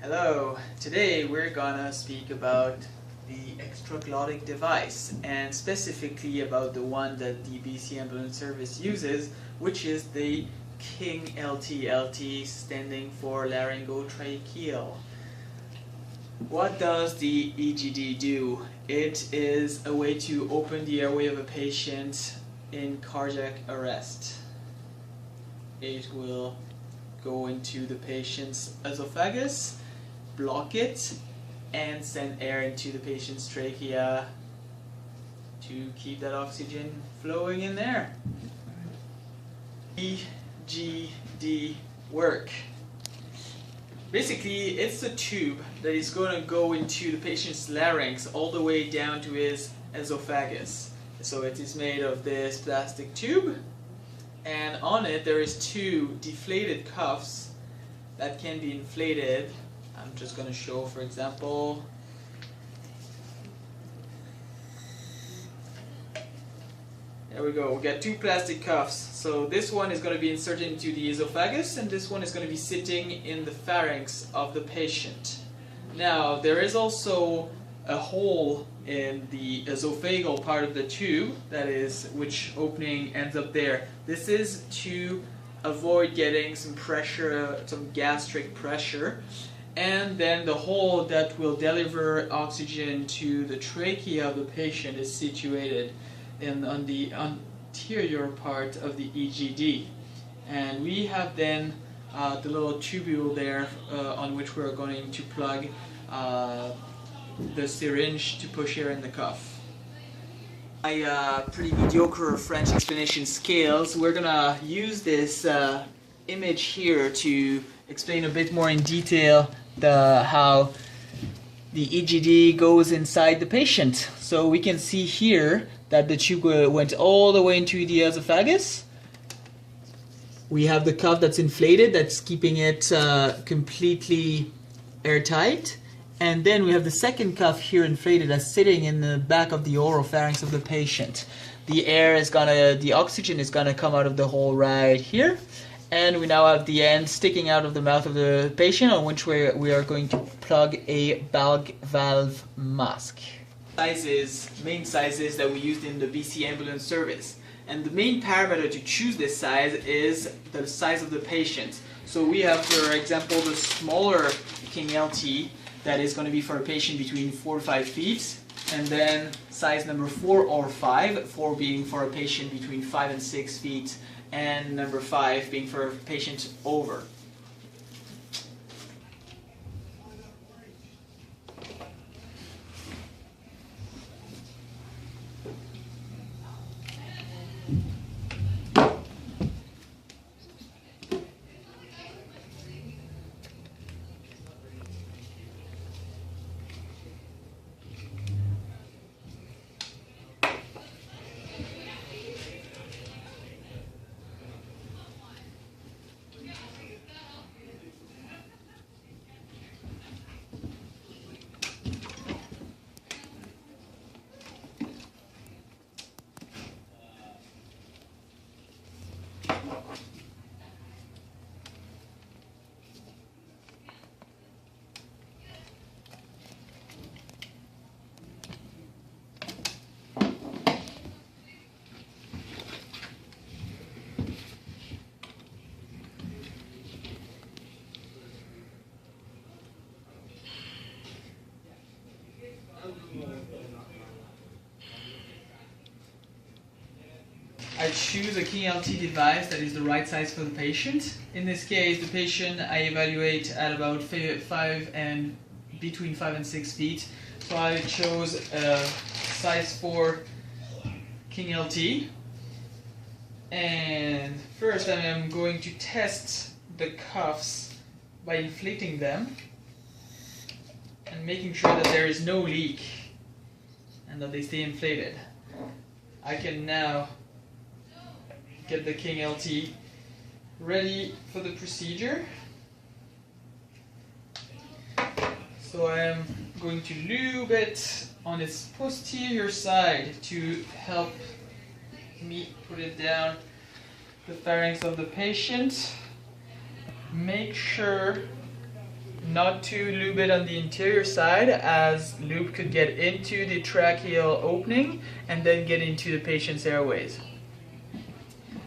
Hello, today we're gonna speak about the extraglottic device and specifically about the one that the BC Ambulance Service uses, which is the King LT standing for laryngotracheal. What does the EGD do? It is a way to open the airway of a patient in cardiac arrest. It will go into the patient's esophagus, block it, and send air into the patient's trachea to keep that oxygen flowing in there. EGD work. Basically, it's a tube that is going to go into the patient's larynx all the way down to his esophagus. So it is made of this plastic tube, and on it there is two deflated cuffs that can be inflated. I'm just going to show, for example, there we go, we got two plastic cuffs. So this one is going to be inserted into the esophagus and this one is going to be sitting in the pharynx of the patient. Now there is also a hole in the esophageal part of the tube, that is, which opening ends up there. This is to avoid getting some pressure, some gastric pressure. And then the hole that will deliver oxygen to the trachea of the patient is situated on the anterior part of the EGD. And we have then the little tubule there on which we're going to plug the syringe to push air in the cuff. My pretty mediocre French explanation skills, we're gonna use this image here to explain a bit more in detail how the EGD goes inside the patient. So we can see here that the tube went all the way into the esophagus. We have the cuff that's inflated, that's keeping it completely airtight. And then we have the second cuff here inflated that's sitting in the back of the oropharynx of the patient. The oxygen is gonna come out of the hole right here. And we now have the end sticking out of the mouth of the patient, on which we are going to plug a bag valve mask. Main sizes that we used in the BC Ambulance Service. And the main parameter to choose this size is the size of the patient. So we have, for example, the smaller King LT that is going to be for a patient between 4 to 5 feet. And then size number 4 or 5, 4 being for a patient between 5 and 6 feet. And number 5 being for a patient over. I choose a King LT device that is the right size for the patient. In this case, the patient I evaluate at about between 5 and 6 feet. So I chose a size 4 King LT. And first I am going to test the cuffs by inflating them and making sure that there is no leak and that they stay inflated. I can now get the King LT ready for the procedure. So I am going to lube it on its posterior side to help me put it down the pharynx of the patient. Make sure not to lube it on the interior side, as lube could get into the tracheal opening and then get into the patient's airways.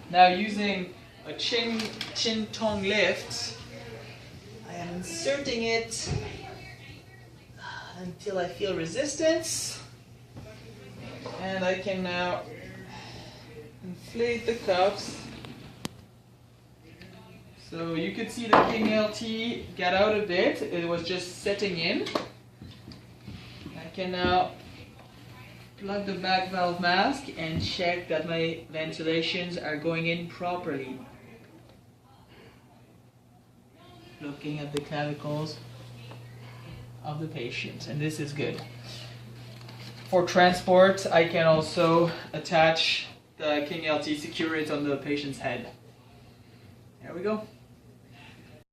Now, using a chin tongue lift, I am inserting it until I feel resistance, and I can now inflate the cuffs. So you could see the King LT get out a bit, it was just setting in. I can now plug the back valve mask and check that my ventilations are going in properly. Looking at the clavicles of the patient, and this is good. For transport, I can also attach the King LT, secure it on the patient's head. There we go.